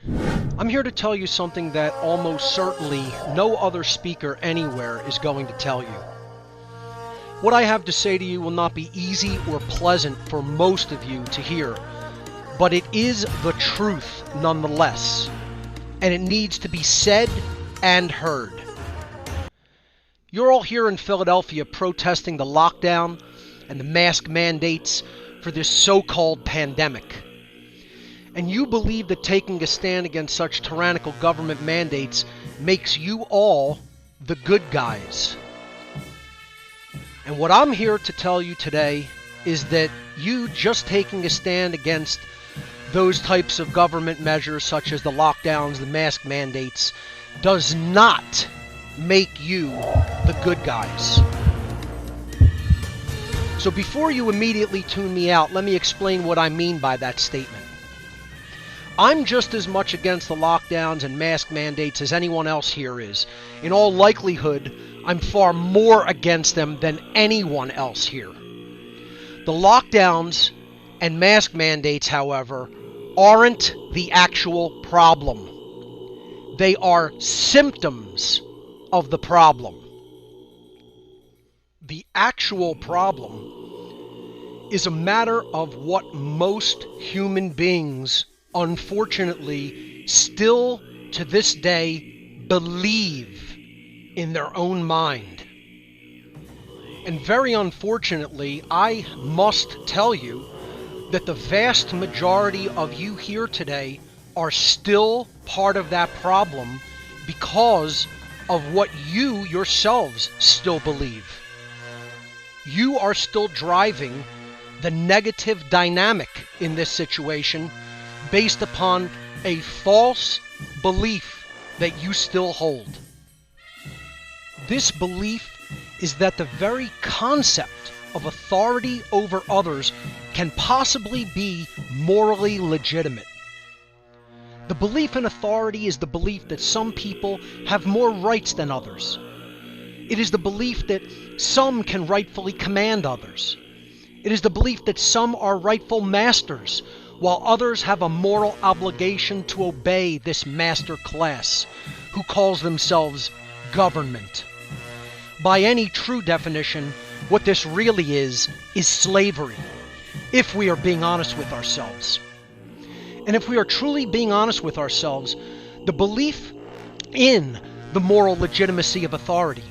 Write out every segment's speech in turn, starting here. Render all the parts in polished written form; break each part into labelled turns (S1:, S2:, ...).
S1: I'm here to tell you something that almost certainly no other speaker anywhere is going to tell you. What I have to say to you will not be easy or pleasant for most of you to hear, but it is the truth nonetheless, and it needs to be said and heard. You're all here in Philadelphia protesting the lockdown and the mask mandates for this so-called pandemic. And you believe that taking a stand against such tyrannical government mandates makes you all the good guys. And what I'm here to tell you today is that you just taking a stand against those types of government measures such as the lockdowns, the mask mandates, does not make you the good guys. So before you immediately tune me out, let me explain what I mean by that statement. I'm just as much against the lockdowns and mask mandates as anyone else here is. In all likelihood, I'm far more against them than anyone else here. The lockdowns and mask mandates, however, aren't the actual problem. They are symptoms of the problem. The actual problem is a matter of what most human beings, unfortunately, still to this day believe in their own mind. And very unfortunately, I must tell you that the vast majority of you here today are still part of that problem because of what you yourselves still believe. You are still driving the negative dynamic in this situation based upon a false belief that you still hold. This belief is that the very concept of authority over others can possibly be morally legitimate. The belief in authority is the belief that some people have more rights than others. It is the belief that some can rightfully command others. It is the belief that some are rightful masters, while others have a moral obligation to obey this master class, who calls themselves government. By any true definition, what this really is slavery, if we are being honest with ourselves. And if we are truly being honest with ourselves, the belief in the moral legitimacy of authority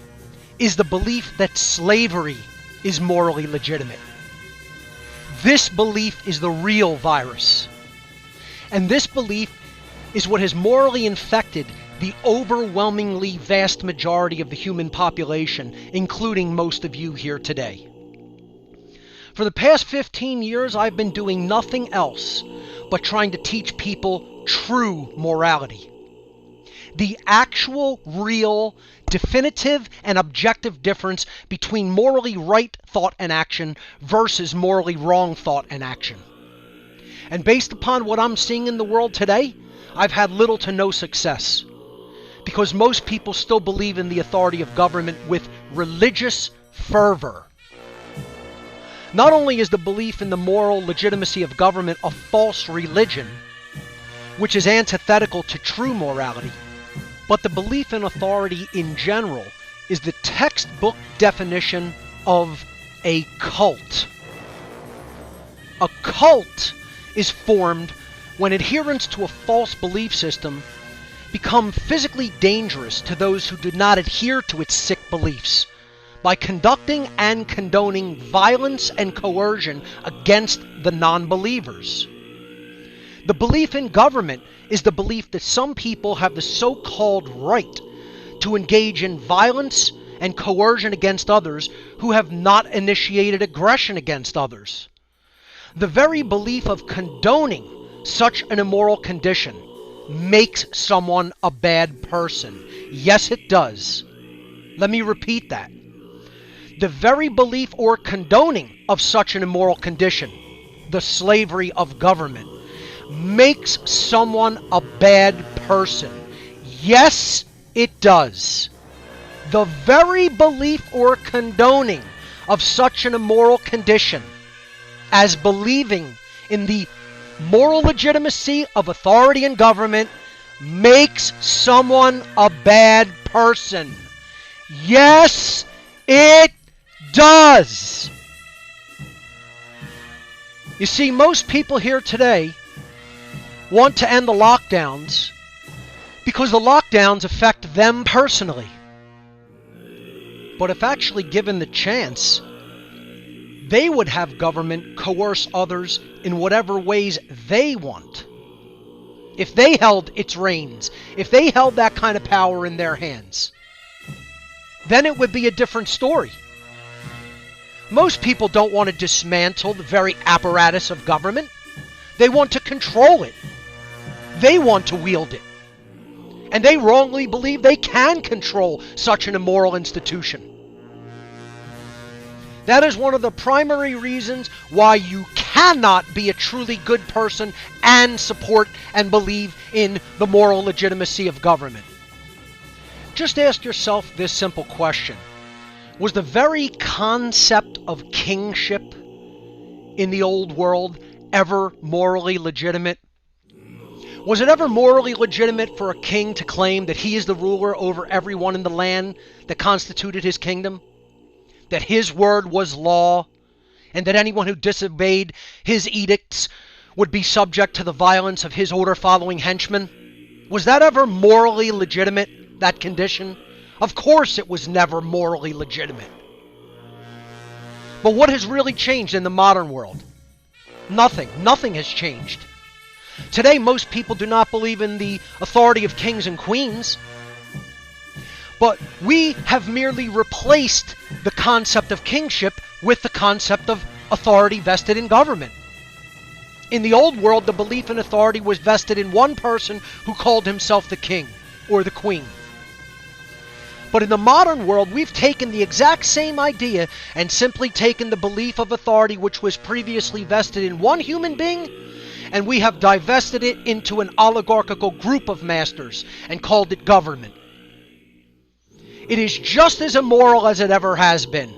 S1: is the belief that slavery is morally legitimate. This belief is the real virus. And this belief is what has morally infected the overwhelmingly vast majority of the human population, including most of you here today. For the past 15 years, I've been doing nothing else but trying to teach people true morality. The actual, real, definitive, and objective difference between morally right thought and action versus morally wrong thought and action. And based upon what I'm seeing in the world today, I've had little to no success. Because most people still believe in the authority of government with religious fervor. Not only is the belief in the moral legitimacy of government a false religion, which is antithetical to true morality, but the belief in authority in general is the textbook definition of a cult. A cult is formed when adherents to a false belief system become physically dangerous to those who do not adhere to its sick beliefs by conducting and condoning violence and coercion against the non-believers. The belief in government is the belief that some people have the so-called right to engage in violence and coercion against others who have not initiated aggression against others. The very belief of condoning such an immoral condition makes someone a bad person. Yes, it does. Let me repeat that. The very belief or condoning of such an immoral condition, the slavery of government, makes someone a bad person. Yes, it does. The very belief or condoning of such an immoral condition as believing in the moral legitimacy of authority and government makes someone a bad person. Yes, it does. You see, most people here today want to end the lockdowns because the lockdowns affect them personally. But if actually given the chance, they would have government coerce others in whatever ways they want. If they held its reins, if they held that kind of power in their hands, then it would be a different story. Most people don't want to dismantle the very apparatus of government. They want to control it. They want to wield it. And they wrongly believe they can control such an immoral institution. That is one of the primary reasons why you cannot be a truly good person and support and believe in the moral legitimacy of government. Just ask yourself this simple question. Was the very concept of kingship in the old world ever morally legitimate? Was it ever morally legitimate for a king to claim that he is the ruler over everyone in the land that constituted his kingdom? That his word was law, and that anyone who disobeyed his edicts would be subject to the violence of his order-following henchmen? Was that ever morally legitimate, that condition? Of course it was never morally legitimate. But what has really changed in the modern world? Nothing. Nothing has changed. Today, most people do not believe in the authority of kings and queens. But we have merely replaced the concept of kingship with the concept of authority vested in government. In the old world, the belief in authority was vested in one person who called himself the king or the queen. But in the modern world, we've taken the exact same idea and simply taken the belief of authority which was previously vested in one human being, and we have divested it into an oligarchical group of masters and called it government. It is just as immoral as it ever has been.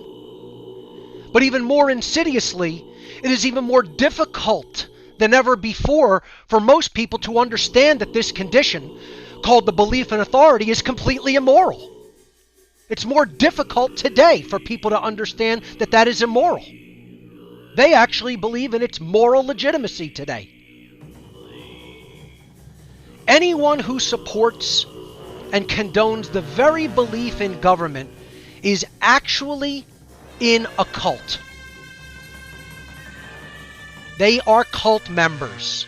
S1: But even more insidiously, it is even more difficult than ever before for most people to understand that this condition, called the belief in authority, is completely immoral. It's more difficult today for people to understand that that is immoral. They actually believe in its moral legitimacy today. Anyone who supports and condones the very belief in government is actually in a cult. They are cult members.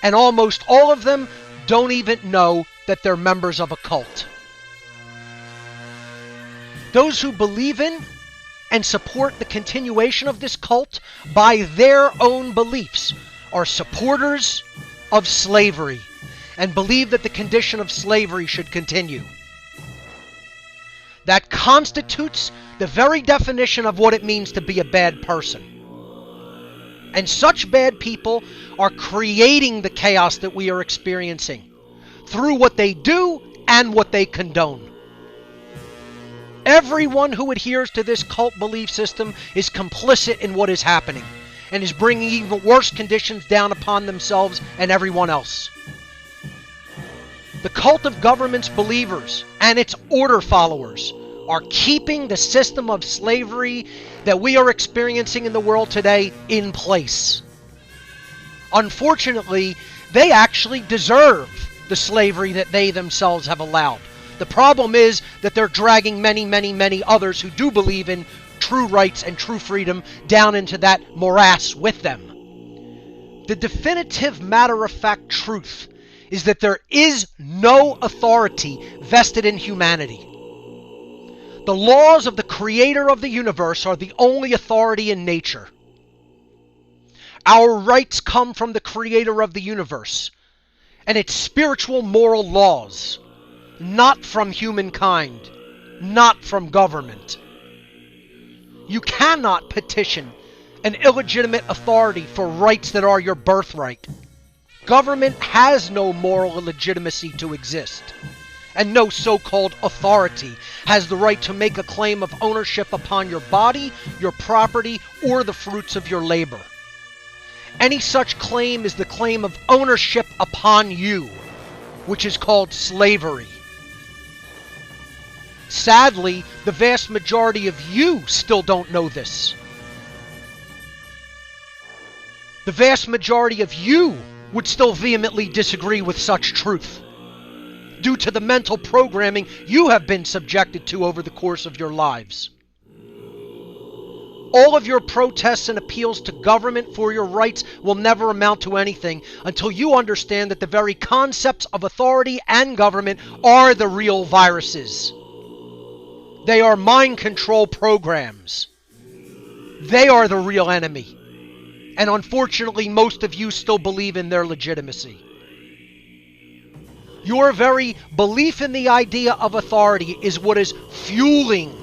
S1: And almost all of them don't even know that they're members of a cult. Those who believe in and support the continuation of this cult by their own beliefs are supporters of slavery and believe that the condition of slavery should continue. That constitutes the very definition of what it means to be a bad person. And such bad people are creating the chaos that we are experiencing through what they do and what they condone. Everyone who adheres to this cult belief system is complicit in what is happening and is bringing even worse conditions down upon themselves and everyone else. The cult of government's believers and its order followers are keeping the system of slavery that we are experiencing in the world today in place. Unfortunately, they actually deserve the slavery that they themselves have allowed. The problem is that they're dragging many others who do believe in true rights and true freedom down into that morass with them. The definitive matter-of-fact truth is that there is no authority vested in humanity. The laws of the creator of the universe are the only authority in nature. Our rights come from the creator of the universe and its spiritual moral laws, not from humankind, not from government. You cannot petition an illegitimate authority for rights that are your birthright. Government has no moral legitimacy to exist, and no so-called authority has the right to make a claim of ownership upon your body, your property, or the fruits of your labor. Any such claim is the claim of ownership upon you, which is called slavery. Sadly, the vast majority of you still don't know this. The vast majority of you would still vehemently disagree with such truth, due to the mental programming you have been subjected to over the course of your lives. All of your protests and appeals to government for your rights will never amount to anything until you understand that the very concepts of authority and government are the real viruses. They are mind control programs. They are the real enemy. And unfortunately, most of you still believe in their legitimacy. Your very belief in the idea of authority is what is fueling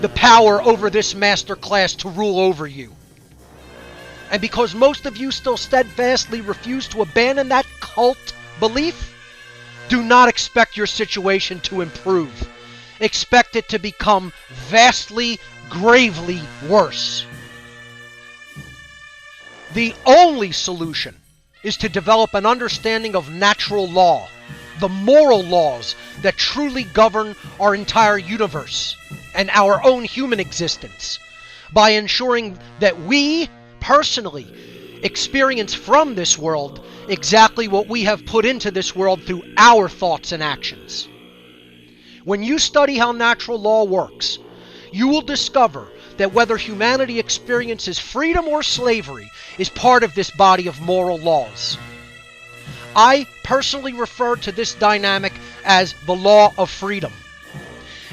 S1: the power over this master class to rule over you. And because most of you still steadfastly refuse to abandon that cult belief, do not expect your situation to improve. Expect it to become vastly, gravely worse. The only solution is to develop an understanding of natural law, the moral laws that truly govern our entire universe and our own human existence, by ensuring that we, personally, experience from this world exactly what we have put into this world through our thoughts and actions. When you study how natural law works, you will discover that whether humanity experiences freedom or slavery is part of this body of moral laws. I personally refer to this dynamic as the law of freedom.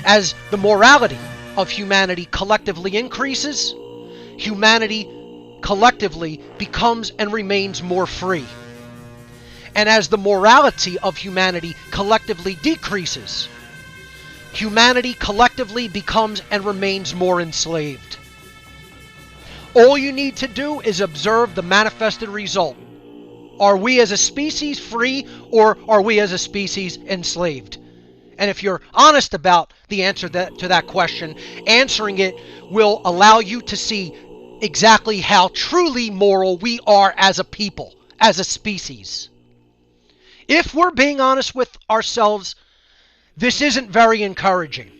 S1: As the morality of humanity collectively increases, humanity collectively becomes and remains more free. And as the morality of humanity collectively decreases, humanity collectively becomes and remains more enslaved. All you need to do is observe the manifested result. Are we as a species free, or are we as a species enslaved? And if you're honest about the answer to that question, answering it will allow you to see exactly how truly moral we are as a people, as a species. If we're being honest with ourselves, this isn't very encouraging.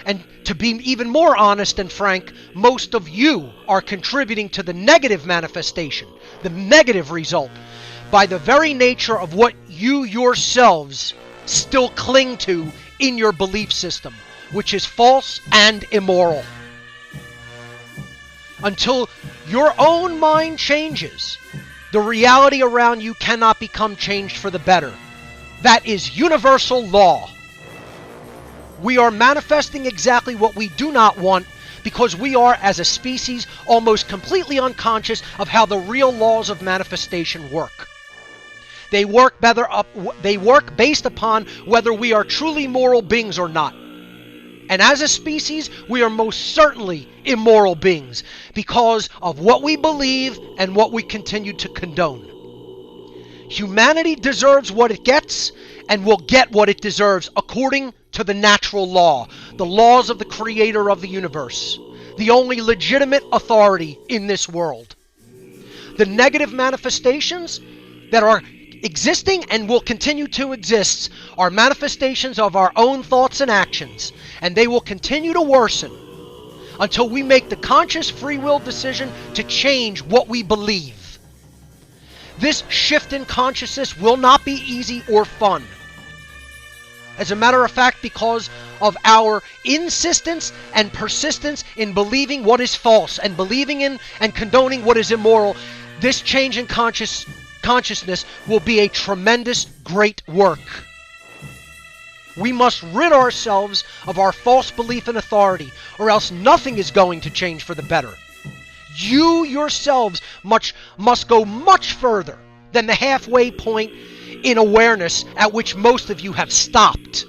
S1: And to be even more honest and frank, most of you are contributing to the negative manifestation, the negative result, by the very nature of what you yourselves still cling to in your belief system, which is false and immoral. Until your own mind changes, the reality around you cannot become changed for the better. That is universal law. We are manifesting exactly what we do not want because we are, as a species, almost completely unconscious of how the real laws of manifestation work. They work based upon whether we are truly moral beings or not. And as a species, we are most certainly immoral beings because of what we believe and what we continue to condone. Humanity deserves what it gets and will get what it deserves according to the natural law, the laws of the creator of the universe, the only legitimate authority in this world. The negative manifestations that are existing and will continue to exist are manifestations of our own thoughts and actions, and they will continue to worsen until we make the conscious free will decision to change what we believe. This shift in consciousness will not be easy or fun. As a matter of fact, because of our insistence and persistence in believing what is false and believing in and condoning what is immoral, this change in consciousness will be a tremendous, great work. We must rid ourselves of our false belief in authority, or else nothing is going to change for the better. You yourselves must go much further than the halfway point in awareness at which most of you have stopped.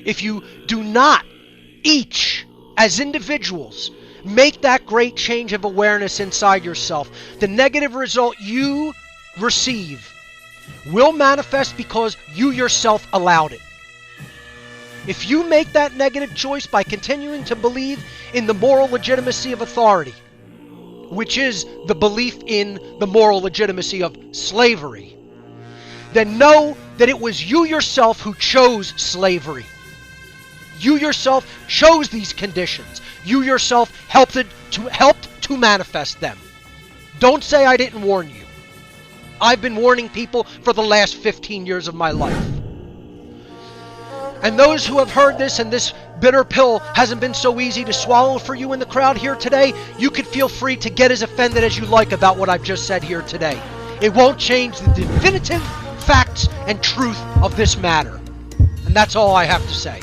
S1: If you do not, each, as individuals, make that great change of awareness inside yourself, the negative result you receive will manifest because you yourself allowed it. If you make that negative choice by continuing to believe in the moral legitimacy of authority, which is the belief in the moral legitimacy of slavery, then know that it was you yourself who chose slavery. You yourself chose these conditions. You yourself helped to manifest them. Don't say I didn't warn you. I've been warning people for the last 15 years of my life. And those who have heard this and this bitter pill hasn't been so easy to swallow for you in the crowd here today, you can feel free to get as offended as you like about what I've just said here today. It won't change the definitive facts and truth of this matter. And that's all I have to say.